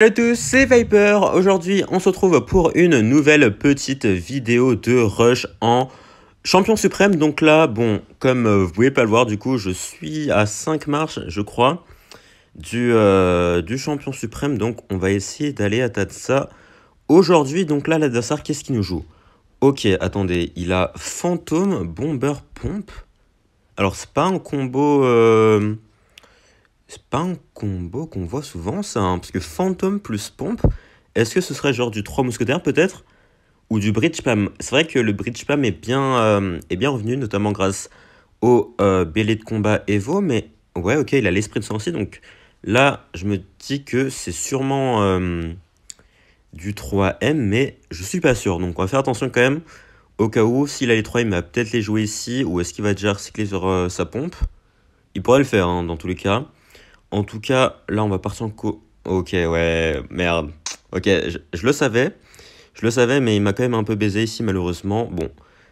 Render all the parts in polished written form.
Salut à tous, c'est Viper. Aujourd'hui, on se retrouve pour une nouvelle petite vidéo de rush en champion suprême. Donc là, bon, comme vous pouvez pas le voir, du coup, je suis à 5 marches, je crois, du champion suprême. Donc, on va essayer d'aller à ça aujourd'hui. Donc là, l'adversaire, qu'est-ce qu'il nous joue? Ok, attendez, il a Fantôme, Bomber, Pompe. Alors, c'est pas un combo... C'est pas un combo qu'on voit souvent, ça, hein, parce que Phantom plus Pompe, est-ce que ce serait genre du 3 mousquetaires peut-être? Ou du Bridge Spam? C'est vrai que le Bridge Spam est bien revenu, notamment grâce au Bélé de combat Evo, mais ouais, ok, il a l'esprit de sang aussi, donc là, je me dis que c'est sûrement du 3M, mais je suis pas sûr, donc on va faire attention quand même, au cas où, s'il a les 3, il va peut-être les jouer ici, ou est-ce qu'il va déjà recycler sur sa pompe? Il pourrait le faire, hein, dans tous les cas. En tout cas, là, on va partir en Ok, ouais, merde. Ok, je le savais. Je le savais, mais il m'a quand même un peu baisé ici, malheureusement. Bon,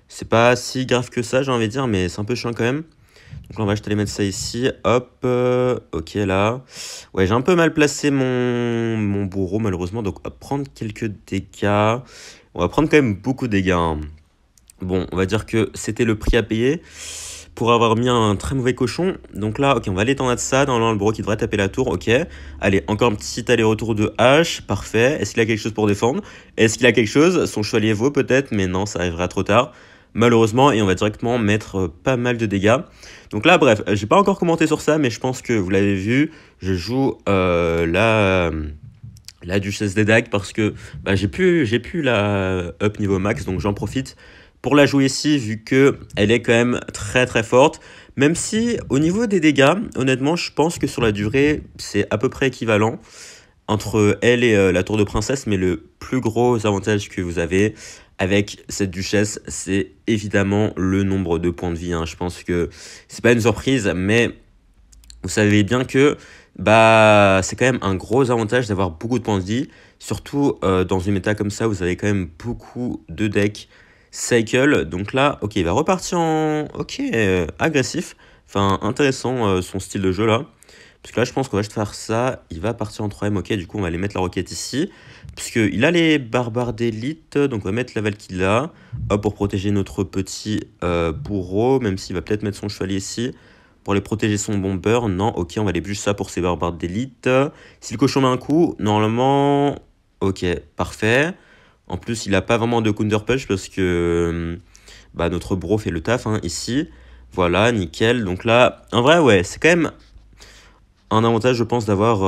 c'est pas si grave que ça, j'ai envie de dire, mais c'est un peu chiant quand même. Donc là, on va juste aller mettre ça ici. Hop, ok, là. Ouais, j'ai un peu mal placé mon bourreau, malheureusement. Donc, on va prendre quelques dégâts. On va prendre quand même beaucoup de dégâts, hein. Bon, on va dire que c'était le prix à payer pour avoir mis un très mauvais cochon. Donc là, ok, on va aller étendre ça. Normalement, le bureau qui devrait taper la tour, ok. Allez, encore un petit aller-retour de hache, parfait. Est-ce qu'il a quelque chose pour défendre? Est-ce qu'il a quelque chose? Son chevalier vaut peut-être, mais non, ça arrivera trop tard, malheureusement. Et on va directement mettre pas mal de dégâts. Donc là, bref, j'ai pas encore commenté sur ça, mais je pense que vous l'avez vu. Je joue la duchesse des dagues parce que bah, j'ai pu la up niveau max, donc j'en profite pour la jouer ici, vu que elle est quand même très très forte. Même si, au niveau des dégâts, honnêtement, je pense que sur la durée, c'est à peu près équivalent entre elle et la tour de princesse. Mais le plus gros avantage que vous avez avec cette duchesse, c'est évidemment le nombre de points de vie, hein. Je pense que c'est pas une surprise, mais vous savez bien que bah, c'est quand même un gros avantage d'avoir beaucoup de points de vie. Surtout dans une méta comme ça, vous avez quand même beaucoup de decks cycle. Donc là, ok, il va repartir en... Ok, agressif. Enfin, intéressant son style de jeu là. Parce que là, je pense qu'on va juste faire ça. Il va partir en 3ème. Ok, du coup, on va aller mettre la roquette ici. Puisqu'il a les barbares d'élite. Donc, on va mettre la Valkyria. Hop, pour protéger notre petit bourreau. Même s'il va peut-être mettre son chevalier ici. Pour aller protéger son bomber. Non, ok, on va aller juste ça pour ses barbares d'élite. Si le cochon met un coup, normalement... Ok, parfait. En plus, il n'a pas vraiment de counter punch parce que bah, notre bro fait le taf, hein, ici. Voilà, nickel. Donc là, en vrai, ouais, c'est quand même un avantage, je pense, d'avoir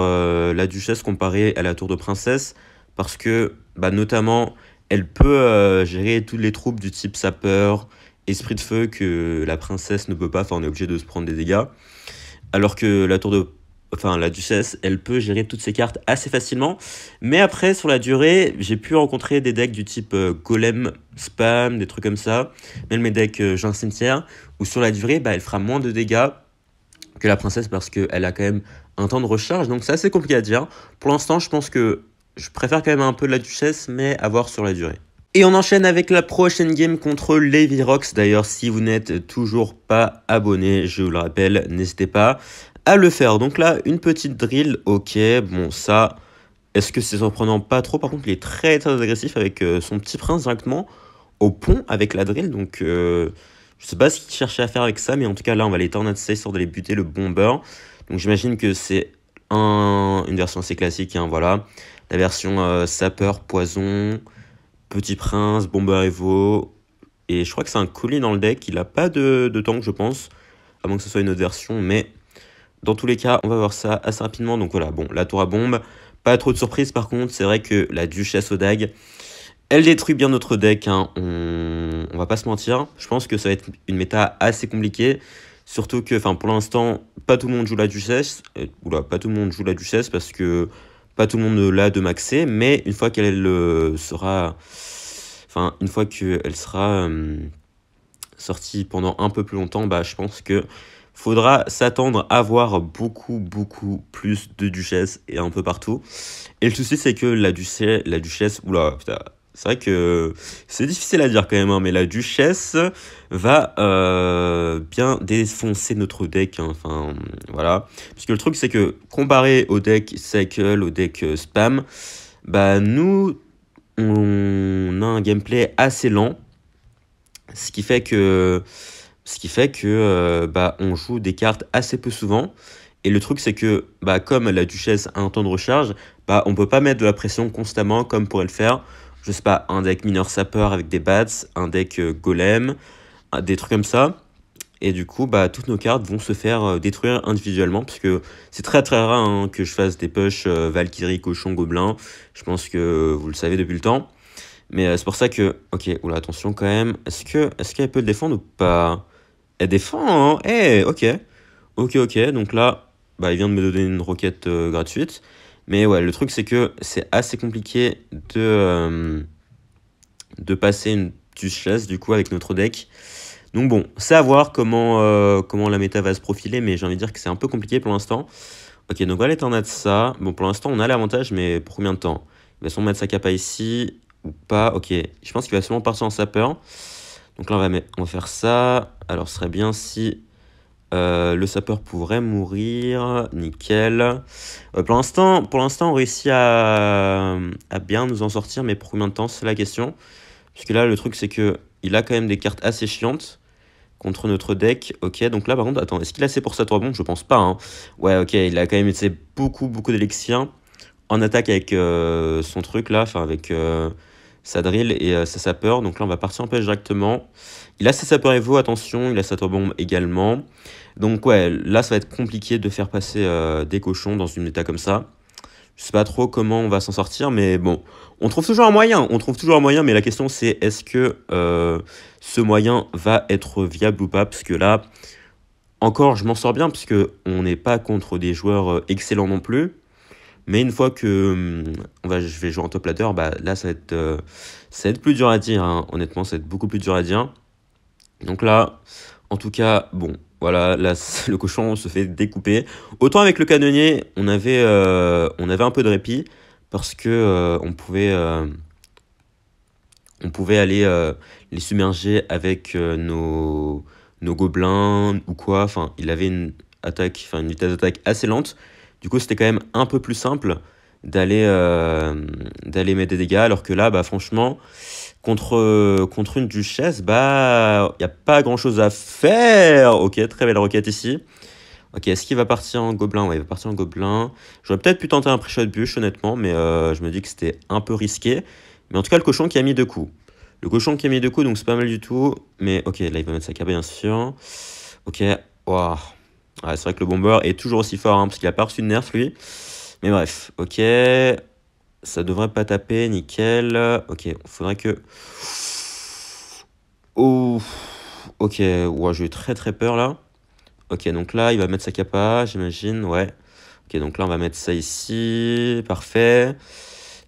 la duchesse comparée à la tour de princesse. Parce que, bah, notamment, elle peut gérer toutes les troupes du type sapeur, esprit de feu que la princesse ne peut pas. Enfin, on est obligé de se prendre des dégâts. Alors que la duchesse, elle peut gérer toutes ses cartes assez facilement. Mais après, sur la durée, j'ai pu rencontrer des decks du type golem, spam, des trucs comme ça. Même mes decks Jean Cimetière, où sur la durée, bah, elle fera moins de dégâts que la princesse parce qu'elle a quand même un temps de recharge. Donc c'est assez compliqué à dire. Pour l'instant, je pense que je préfère quand même un peu la duchesse, mais à voir sur la durée. Et on enchaîne avec la prochaine game contre Levirox. D'ailleurs, si vous n'êtes toujours pas abonné, je vous le rappelle, n'hésitez pas à le faire. Donc là, une petite drill, ok, bon ça, est-ce que c'est surprenant? Pas trop, par contre il est très très agressif avec son petit prince directement au pont avec la drill, donc je sais pas ce qu'il cherchait à faire avec ça, mais en tout cas là on va les tornades 6 sur d'aller buter le bomber, donc j'imagine que c'est une version assez classique, hein, voilà, la version sapeur, poison, petit prince, bomber evo, et je crois que c'est un colis dans le deck, il a pas de tank je pense, à moins que ce soit une autre version, mais... Dans tous les cas, on va voir ça assez rapidement. Donc voilà, bon, la tour à bombe, pas trop de surprise par contre. C'est vrai que la duchesse aux dagues, elle détruit bien notre deck, hein. On va pas se mentir. Je pense que ça va être une méta assez compliquée. Surtout que, enfin, pour l'instant, pas tout le monde joue la duchesse. Oula, pas tout le monde joue la duchesse parce que pas tout le monde l'a de maxé. Mais une fois qu'elle sera... Enfin, une fois qu'elle sera sortie pendant un peu plus longtemps, bah, je pense que... Faudra s'attendre à voir beaucoup plus de duchesses et un peu partout. Et le souci, c'est que la duchesse, oula, putain, C'est vrai que c'est difficile à dire quand même, hein, mais la duchesse va bien défoncer notre deck, hein, enfin, voilà. Parce que le truc, c'est que comparé au deck cycle, au deck spam, bah nous, on a un gameplay assez lent, ce qui fait que, bah, on joue des cartes assez peu souvent. Et le truc, c'est que bah, comme la duchesse a un temps de recharge, bah, on peut pas mettre de la pression constamment comme pourrait le faire, je sais pas, un deck mineur sapeur avec des bats, un deck golem, des trucs comme ça. Et du coup, bah, toutes nos cartes vont se faire détruire individuellement, parce que c'est très très rare hein, que je fasse des push Valkyrie, Cochon, Gobelin. Je pense que vous le savez depuis le temps. Mais c'est pour ça que... Ok, oula, attention quand même. Est-ce qu'elle peut le défendre ou pas? Elle défend, hein. Eh, ok. Ok, ok. Donc là, bah, il vient de me donner une roquette gratuite. Mais ouais, le truc, c'est que c'est assez compliqué de passer une duchesse, du coup, avec notre deck. Donc bon, c'est à voir comment la méta va se profiler, mais j'ai envie de dire que c'est un peu compliqué pour l'instant. Ok, donc on va l'éternat de ça. Bon, pour l'instant, on a l'avantage, mais pour combien de temps? Il va sûrement mettre sa capa ici, ou pas. Ok, je pense qu'il va sûrement partir en sapeur. Donc là, on va faire ça. Alors, ce serait bien si le sapeur pourrait mourir. Nickel. Pour l'instant, on réussit à bien nous en sortir, mais pour combien de temps? C'est la question. Puisque là, le truc, c'est que il a quand même des cartes assez chiantes contre notre deck. Ok, donc là, par contre, attends, est-ce qu'il a assez pour sa 3 bombes? Je pense pas, hein. Ouais, ok, il a quand même été beaucoup, beaucoup d'Elixir en attaque avec son truc là, enfin avec sa drill et sa sapeur. Donc là, on va partir en pêche directement. Il a ses sapeurs Evo, attention, il a sa 3 bombe également. Donc ouais, là, ça va être compliqué de faire passer des cochons dans une méta comme ça. Je sais pas trop comment on va s'en sortir, mais bon, on trouve toujours un moyen. On trouve toujours un moyen, mais la question c'est est-ce que ce moyen va être viable ou pas? Parce que là, encore, je m'en sors bien, puisque on n'est pas contre des joueurs excellents non plus. Mais une fois que je vais jouer en top ladder, bah là ça va être plus dur à dire, hein. Honnêtement, ça va être beaucoup plus dur à dire. Donc là, en tout cas, bon, voilà, là, le cochon se fait découper. Autant avec le canonnier, on avait un peu de répit parce que on pouvait aller les submerger avec nos gobelins ou quoi. Enfin, il avait une vitesse d'attaque assez lente. Du coup, c'était quand même un peu plus simple d'aller mettre des dégâts. Alors que là, bah, franchement, contre une duchesse, bah, il n'y a pas grand-chose à faire. Ok, très belle roquette ici. Ok, est-ce qu'il va partir en gobelin? Ouais, il va partir en gobelin. J'aurais peut-être pu tenter un pré-shot bûche, honnêtement, mais je me dis que c'était un peu risqué. Mais en tout cas, le cochon qui a mis 2 coups. Le cochon qui a mis 2 coups, donc c'est pas mal du tout. Mais ok, là, il va mettre sa cabane, bien sûr. Ok, waouh. Ouais, c'est vrai que le bomber est toujours aussi fort, hein, parce qu'il a pas reçu de nerf, lui. Mais bref, ok. Ça devrait pas taper, nickel. Ok, il faudrait que... Oh, ok, ouais, j'ai eu très très peur, là. Ok, donc là, il va mettre sa capa, j'imagine, ouais. Ok, donc là, on va mettre ça ici, parfait.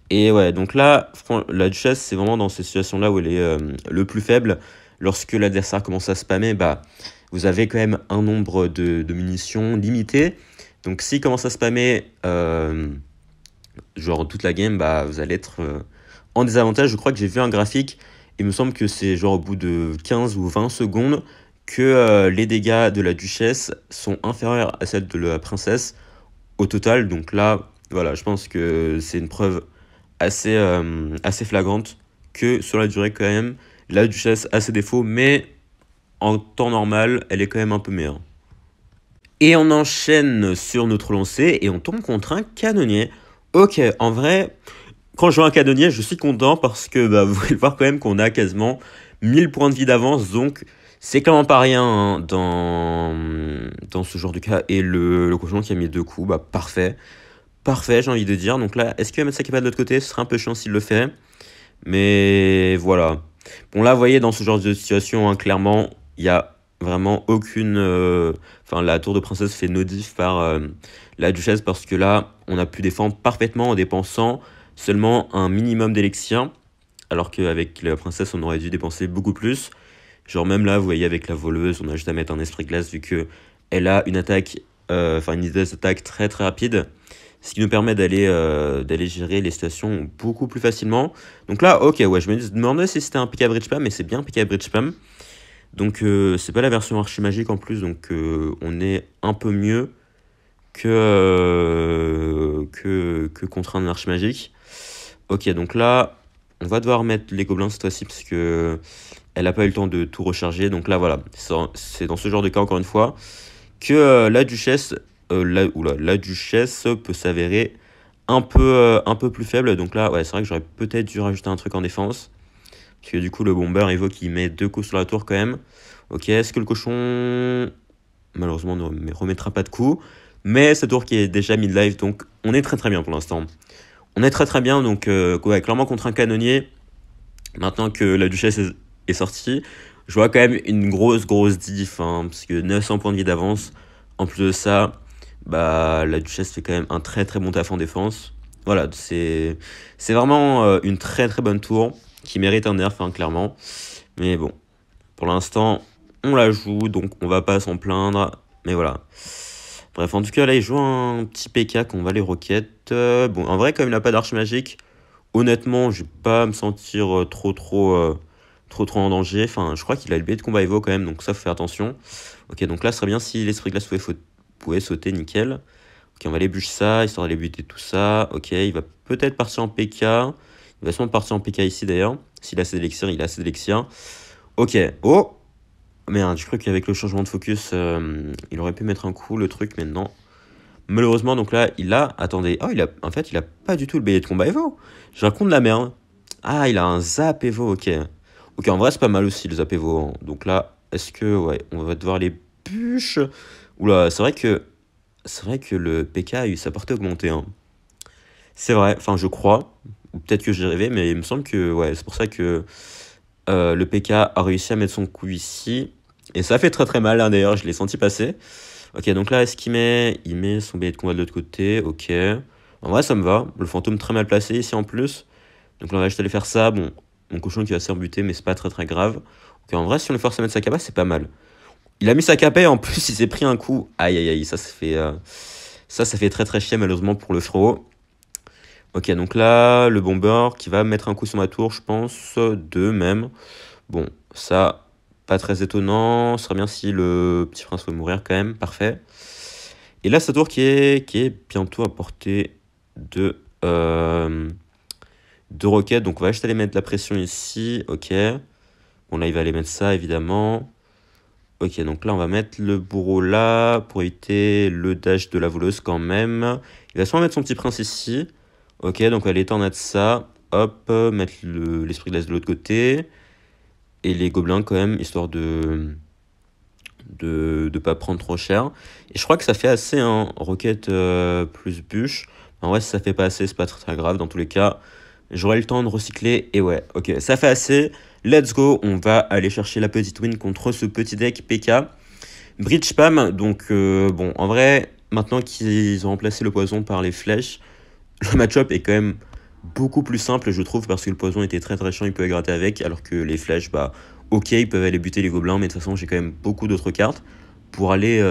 Et ouais, donc là, la duchesse, c'est vraiment dans ces situations-là où elle est le plus faible. Lorsque l'adversaire commence à spammer, bah, vous avez quand même un nombre de munitions limité. Donc s'il commence à spammer, genre toute la game, bah, vous allez être en désavantage. Je crois que j'ai vu un graphique, il me semble que c'est genre au bout de 15 ou 20 secondes que les dégâts de la duchesse sont inférieurs à celles de la princesse au total. Donc là, voilà, je pense que c'est une preuve assez flagrante que sur la durée quand même, la duchesse a ses défauts, mais en temps normal, elle est quand même un peu meilleure. Et on enchaîne sur notre lancée et on tombe contre un canonnier. Ok, en vrai, quand je vois un canonnier, je suis content parce que bah, vous pouvez le voir quand même qu'on a quasiment 1000 points de vie d'avance, donc c'est clairement pas rien hein, dans ce genre de cas. Et le cochon qui a mis 2 coups, bah parfait. Parfait, j'ai envie de dire. Donc là, est-ce qu'il va mettre sa capa de l'autre côté? Ce serait un peu chiant s'il le fait. Mais voilà. Bon là, vous voyez, dans ce genre de situation, hein, clairement, il y a vraiment aucune... Enfin, la tour de princesse fait no diff par la duchesse parce que là, on a pu défendre parfaitement en dépensant seulement un minimum d'élixir. Alors qu'avec la princesse, on aurait dû dépenser beaucoup plus. Genre même là, vous voyez, avec la voleuse, on a juste à mettre un esprit glace vu que elle a une attaque... Enfin, une vitesse d'attaque très très rapide. Ce qui nous permet d'aller gérer les situations beaucoup plus facilement. Donc là, ok, ouais, je me demandais si c'était un PK Bridge Spam, mais c'est bien PK Bridge Spam. Donc c'est pas la version archi magique en plus, donc on est un peu mieux que contre un archi magique. Ok, donc là, on va devoir mettre les gobelins cette fois-ci parce que elle n'a pas eu le temps de tout recharger. Donc là, voilà, c'est dans ce genre de cas, encore une fois, que la duchesse, la duchesse peut s'avérer un peu plus faible. Donc là, ouais, c'est vrai que j'aurais peut-être dû rajouter un truc en défense. Parce que du coup, le bomber évoque, il met 2 coups sur la tour quand même. Ok, est-ce que le cochon, malheureusement, ne remettra pas de coups. Mais cette tour qui est déjà mid-life, donc on est très très bien pour l'instant. On est très très bien, donc ouais, clairement contre un canonnier. Maintenant que la duchesse est sortie, je vois quand même une grosse diff, hein, parce que 900 points de vie d'avance. En plus de ça, bah, la duchesse fait quand même un très très bon taf en défense. Voilà, c'est vraiment une très très bonne tour qui mérite un nerf, hein, clairement. Mais bon, pour l'instant, on la joue, donc on va pas s'en plaindre. Mais voilà. Bref, en tout cas, là, il joue un petit PK qu'on va les roquettes. Bon, en vrai, comme il n'a pas d'arche magique, honnêtement, je vais pas me sentir trop en danger. Enfin, je crois qu'il a le billet de combat Evo quand même, donc ça, faut faire attention. Ok, donc là, ce serait bien si l'esprit glace pouvait sauter, nickel. Ok, on va aller bûcher ça, histoire d'aller buter tout ça. Ok, il va peut-être partir en PK. Il va sûrement partir en PK ici, d'ailleurs. S'il a assez d'élixir, il a assez d'élixir. Ok, oh! Merde, je crois qu'avec le changement de focus, il aurait pu mettre un coup, le truc, mais non. Malheureusement, donc là, il a... Attendez, oh, en fait, il a pas du tout le billet de combat Evo. Je raconte de la merde. Ah, il a un zap Evo, ok. Ok, en vrai, c'est pas mal aussi, le zap Evo, hein. Donc là, est-ce que... Ouais, on va devoir les bûches. Oula, c'est vrai que... C'est vrai que le PK a eu sa portée augmentée, hein. C'est vrai, enfin, je crois. Ou peut-être que j'ai rêvé, mais il me semble que... Ouais, c'est pour ça que... le PK a réussi à mettre son coup ici. Et ça fait très très mal, hein, d'ailleurs, je l'ai senti passer. Ok, donc là, est-ce qu'il met... Il met son billet de combat de l'autre côté, ok. En vrai, ça me va. Le fantôme très mal placé ici en plus. Donc là, on va juste aller faire ça. Bon, mon cochon qui va se faire buter, mais c'est pas très très grave. Ok, en vrai, si on le force à mettre sa capa, c'est pas mal. Il a mis sa capa et en plus, il s'est pris un coup. Aïe, aïe, aïe, ça fait très très chier malheureusement pour le frérot. Ok, donc là, le bomber qui va mettre un coup sur ma tour, je pense, deux même. Bon, ça, pas très étonnant. Ce serait bien si le petit prince pouvait mourir quand même, parfait. Et là, sa tour qui est bientôt à portée de roquettes. Donc, on va juste aller mettre la pression ici. Ok. Bon, là, il va aller mettre ça, évidemment. Ok, donc là, on va mettre le bourreau là pour éviter le dash de la voleuse quand même. Il va sûrement mettre son petit prince ici. Ok, donc on va aller tornade ça. Hop, mettre l'esprit de glace de l'autre côté. Et les gobelins quand même, histoire de pas prendre trop cher. Et je crois que ça fait assez, hein, roquette plus bûche. En vrai, si ça fait pas assez, c'est pas très grave. Dans tous les cas, j'aurai le temps de recycler. Et ouais, ok, ça fait assez. Let's go, on va aller chercher la petite win contre ce petit deck PK. Bridge spam, donc bon, en vrai, maintenant qu'ils ont remplacé le poison par les flèches, le match-up est quand même beaucoup plus simple, je trouve, parce que le poison était très très chiant, il pouvait gratter avec, alors que les flèches, bah, ok, ils peuvent aller buter les gobelins, mais de toute façon, j'ai quand même beaucoup d'autres cartes pour aller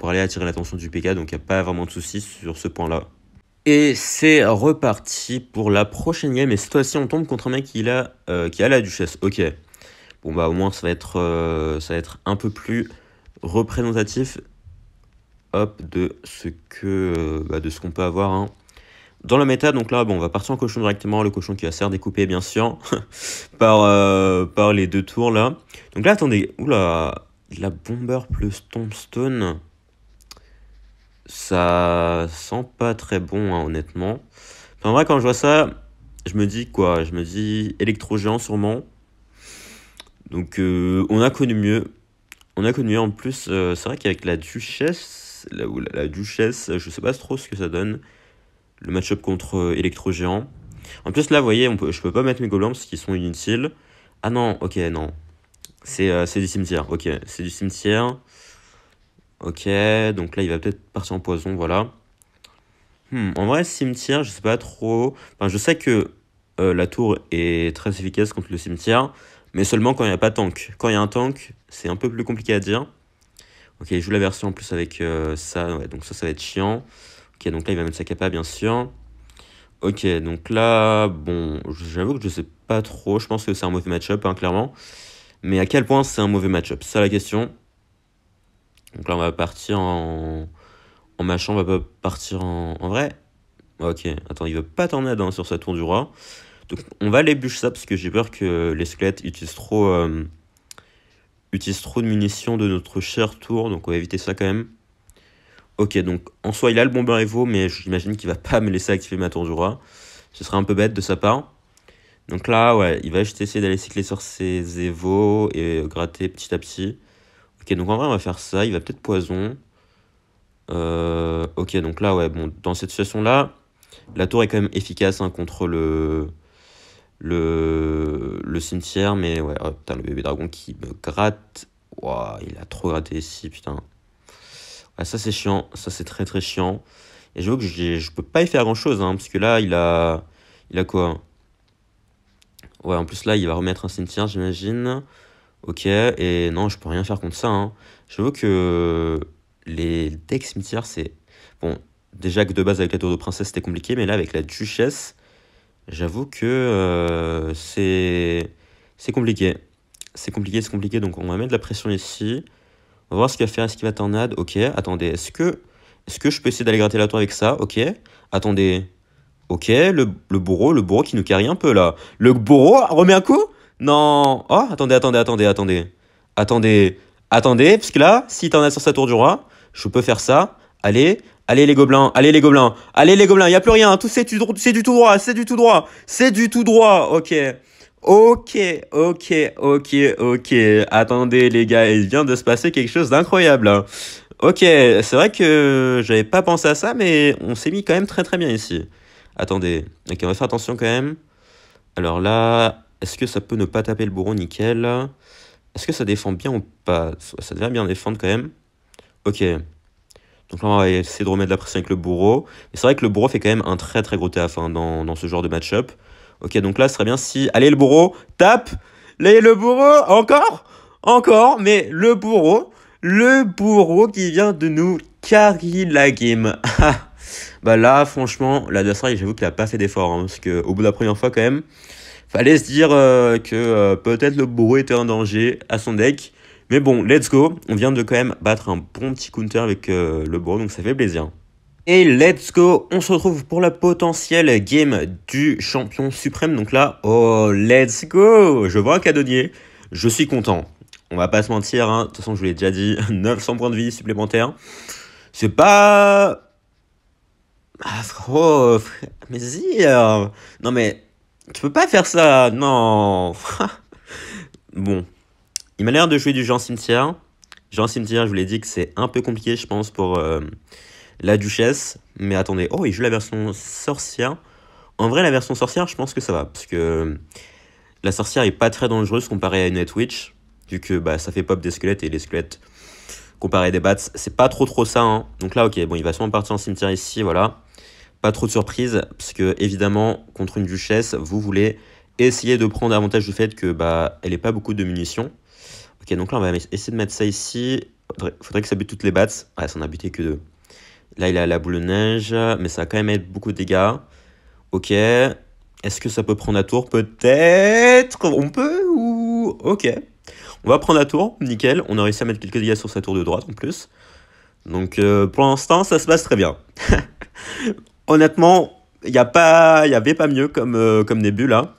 attirer l'attention du PK, donc il n'y a pas vraiment de soucis sur ce point-là. Et c'est reparti pour la prochaine game, et cette fois-ci, on tombe contre un mec qui a la duchesse, ok. Bon, bah, au moins, ça va être un peu plus représentatif, hop, de ce qu'on peut avoir, hein. Dans la méta, donc là, bon, on va partir en cochon directement, le cochon qui va se faire découper, bien sûr, par les deux tours, là. Donc là, attendez, oula, la bomber plus tombstone, ça sent pas très bon, hein, honnêtement. Enfin, en vrai, quand je vois ça, je me dis quoi? Je me dis électro-géant, sûrement. Donc, on a connu mieux. On a connu mieux, en plus, c'est vrai qu'avec la duchesse, la duchesse, je sais pas trop ce que ça donne. Le match-up contre électro-géant. En plus, là, vous voyez, je peux pas mettre mes golems parce qu'ils sont inutiles. Ah non, ok, non. C'est du cimetière, ok. C'est du cimetière. Ok, donc là, il va peut-être partir en poison, voilà. En vrai, cimetière, je sais pas trop. Enfin, je sais que la tour est très efficace contre le cimetière, mais seulement quand il n'y a pas de tank. Quand il y a un tank, c'est un peu plus compliqué à dire. Ok, je joue la version en plus avec ça, ouais, donc ça va être chiant. Ok, donc là, il va mettre sa capa, bien sûr. Ok, donc là, bon, j'avoue que je sais pas trop. Je pense que c'est un mauvais match-up, hein, clairement. Mais à quel point c'est un mauvais match-up? C'est ça la question. Donc là, on va partir en machin, on va pas partir en vrai. Ok, attends, il veut pas tornade hein, sur sa tour du roi. Donc on va aller bûcher ça parce que j'ai peur que les squelettes utilisent trop de munitions de notre cher tour. Donc on va éviter ça quand même. Ok, donc en soi, il a le bomber Evo, mais j'imagine qu'il va pas me laisser activer ma tour du roi. Ce serait un peu bête de sa part. Donc là, ouais, il va juste essayer d'aller cycler sur ses Evo et gratter petit à petit. Ok, donc en vrai, on va faire ça. Il va peut-être poison. Ok, donc là, ouais, bon, dans cette situation-là, la tour est quand même efficace hein, contre le cimetière. Mais ouais, oh, putain, le bébé dragon qui me gratte. Ouah, il a trop gratté ici, putain. Ouais, ça, c'est chiant. Ça, c'est très, très chiant. Et j'avoue que je peux pas y faire grand-chose, hein, parce que là, il a quoi? Ouais, en plus, là, il va remettre un cimetière, j'imagine. Ok, et non, je peux rien faire contre ça, hein. J'avoue que les decks cimetières, c'est... Bon, déjà que de base, avec la tour de princesse, c'était compliqué, mais là, avec la duchesse, j'avoue que c'est compliqué. C'est compliqué, donc on va mettre de la pression ici. On va voir ce qu'il va faire, est-ce qu'il va tornade? Ok, attendez, est-ce que je peux essayer d'aller gratter la tour avec ça? Ok, attendez. Ok, le bourreau qui nous carry un peu là. Le bourreau remet un coup? Non. Oh, attendez, parce que là, si t'en as sur sa tour du roi, je peux faire ça. Allez les gobelins, il y a plus rien, tout c'est du tout droit, c'est du tout droit. Ok. Ok. Attendez les gars, il vient de se passer quelque chose d'incroyable, hein. Ok, c'est vrai que j'avais pas pensé à ça, mais on s'est mis quand même très très bien ici. Attendez, ok, on va faire attention quand même. Alors là, est-ce que ça peut ne pas taper le bourreau? Nickel. Est-ce que ça défend bien ou pas? Ça devrait bien défendre quand même. Ok. Donc là, on va essayer de remettre de la pression avec le bourreau. Et c'est vrai que le bourreau fait quand même un très très gros taf hein, dans ce genre de match-up. Ok, donc là, ce serait bien si... Allez, le bourreau, tape. Là, le bourreau, encore, mais le bourreau qui vient de nous carry la game. Bah là, franchement, l'adversaire, j'avoue qu'il a pas fait d'effort. Hein, parce qu'au bout de la première fois, quand même, fallait se dire que peut-être le bourreau était en danger à son deck. Mais bon, let's go. On vient de quand même battre un bon petit counter avec le bourreau, donc ça fait plaisir. Et let's go, on se retrouve pour la potentielle game du champion suprême. Donc là, oh, let's go. Je vois un cadeaudier, je suis content. On va pas se mentir, hein. De toute façon, je vous l'ai déjà dit, 900 points de vie supplémentaires. C'est pas... Ah, frérot, mais si, non mais, tu peux pas faire ça, non. Bon, il m'a l'air de jouer du Jean Cimetière. Jean Cimetière, je vous l'ai dit que c'est un peu compliqué, je pense, pour la duchesse. Mais attendez, oh, il joue la version sorcière. En vrai, la version sorcière, je pense que ça va. Parce que la sorcière est pas très dangereuse comparée à une Night Witch. Vu que bah, ça fait pop des squelettes et les squelettes, comparé à des bats, c'est pas trop ça. Hein. Donc là, ok, bon, il va sûrement partir en cimetière ici, voilà. Pas trop de surprise, parce que évidemment, contre une duchesse, vous voulez essayer de prendre avantage du fait que bah, elle n'ait pas beaucoup de munitions. Ok, donc là, on va essayer de mettre ça ici. Faudrait que ça bute toutes les bats. Ouais, ça en a buté que deux. Là, il a la boule de neige, mais ça va quand même être beaucoup de dégâts. Ok. Est-ce que ça peut prendre la tour? Peut-être. On peut ou... Ok. On va prendre la tour, nickel. On a réussi à mettre quelques dégâts sur sa tour de droite en plus. Donc pour l'instant, ça se passe très bien. Honnêtement, y avait pas mieux comme début là.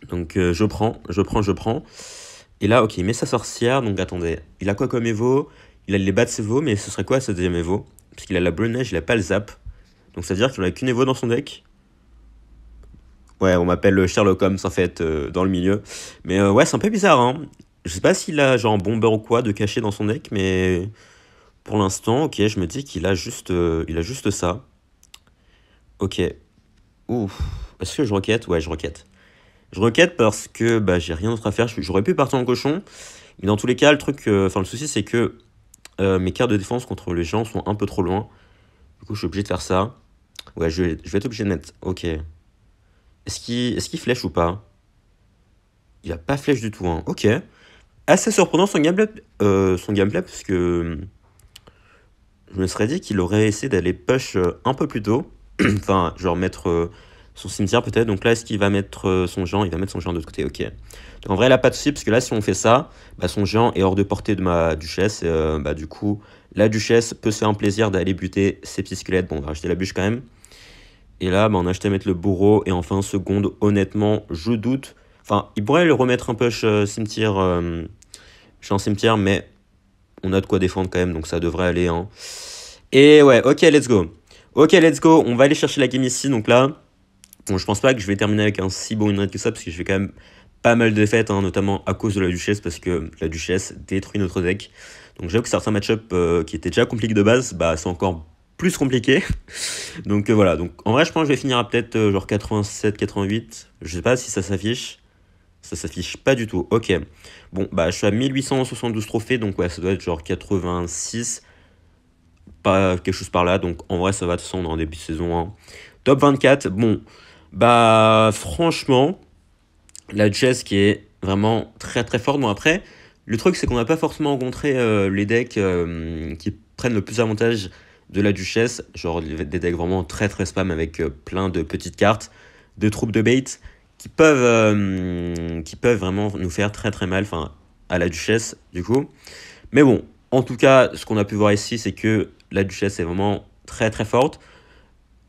Donc je prends. Et là, ok, il met sa sorcière. Donc attendez, il a quoi comme Evo? Il a les bats Evo, mais ce serait quoi sa deuxième Evo? Parce qu'il a la boule de neige, il a pas le zap. Donc ça veut dire qu'il n'a qu'une Evo dans son deck. Ouais, on m'appelle Sherlock Holmes en fait, dans le milieu. Mais ouais, c'est un peu bizarre, hein. Je sais pas s'il a genre un bomber ou quoi de caché dans son deck, mais pour l'instant, ok, je me dis qu'il a il a juste ça. Ok. Ouf. Est-ce que je requête? Ouais, je requête. Je requête parce que bah, j'ai rien d'autre à faire. J'aurais pu partir en cochon. Mais dans tous les cas, le truc, enfin le souci, c'est que mes cartes de défense contre les gens sont un peu trop loin. Du coup, je suis obligé de faire ça. Ouais, je vais être obligé de mettre. Ok. Est-ce qu'il flèche ou pas? Il a pas flèche du tout, hein. Ok. Assez surprenant son gameplay parce que je me serais dit qu'il aurait essayé d'aller push un peu plus tôt. Enfin, genre mettre son cimetière peut-être. Donc là, est-ce qu'il va mettre son géant? Il va mettre son géant de l'autre côté, ok. Donc en vrai, là, pas de souci, parce que là, si on fait ça, bah, son géant est hors de portée de ma duchesse. Et, bah, du coup, la duchesse peut se faire un plaisir d'aller buter ses petits squelettes. Bon, on va acheter la bûche quand même. Et là, bah, on a acheté à mettre le bourreau. Et enfin, seconde, honnêtement, je doute. Enfin, il pourrait le remettre un push cimetière, champ cimetière, mais on a de quoi défendre quand même, donc ça devrait aller. Hein. Et ouais, ok, let's go. Ok, let's go. On va aller chercher la game ici. Donc là, bon, je pense pas que je vais terminer avec un si bon win rate que ça, parce que je fais quand même pas mal de défaites, hein, notamment à cause de la duchesse, parce que la duchesse détruit notre deck. Donc j'avoue que certains match-up qui étaient déjà compliqués de base, bah c'est encore plus compliqué. Donc voilà, donc en vrai je pense que je vais finir à peut-être genre 87, 88. Je sais pas si ça s'affiche. Ça s'affiche pas du tout. Ok. Bon, bah je suis à 1872 trophées, donc ouais, ça doit être genre 86. Pas quelque chose par là, donc en vrai ça va descendre en début de saison. Hein. Top 24, bon, bah franchement, la Duchesse qui est vraiment très très forte. Bon après, le truc c'est qu'on n'a pas forcément rencontré les decks qui prennent le plus avantage de la Duchesse, genre des decks vraiment très très spam avec plein de petites cartes, de troupes de bait qui peuvent vraiment nous faire très très mal, enfin à la Duchesse du coup. Mais bon, en tout cas, ce qu'on a pu voir ici, c'est que la Duchesse est vraiment très très forte.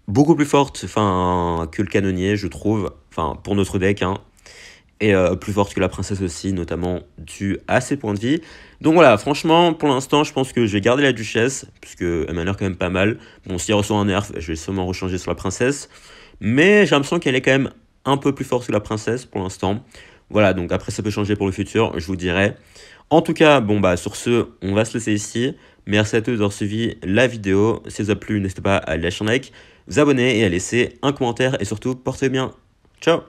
Beaucoup plus forte que le canonnier, je trouve. Enfin, pour notre deck. Hein. Et plus forte que la princesse aussi, notamment dû à ses points de vie. Donc voilà, franchement, pour l'instant, je pense que je vais garder la Duchesse, puisqu'elle m'a l'air quand même pas mal. Bon, s'il reçoit un nerf, je vais sûrement rechanger sur la princesse. Mais j'ai l'impression qu'elle est quand même un peu plus forte que la princesse pour l'instant. Voilà, donc après, ça peut changer pour le futur, je vous dirai. En tout cas, bon bah sur ce, on va se laisser ici. Merci à tous d'avoir suivi la vidéo. Si ça vous a plu, n'hésitez pas à lâcher un like, vous abonner et à laisser un commentaire. Et surtout, portez bien. Ciao!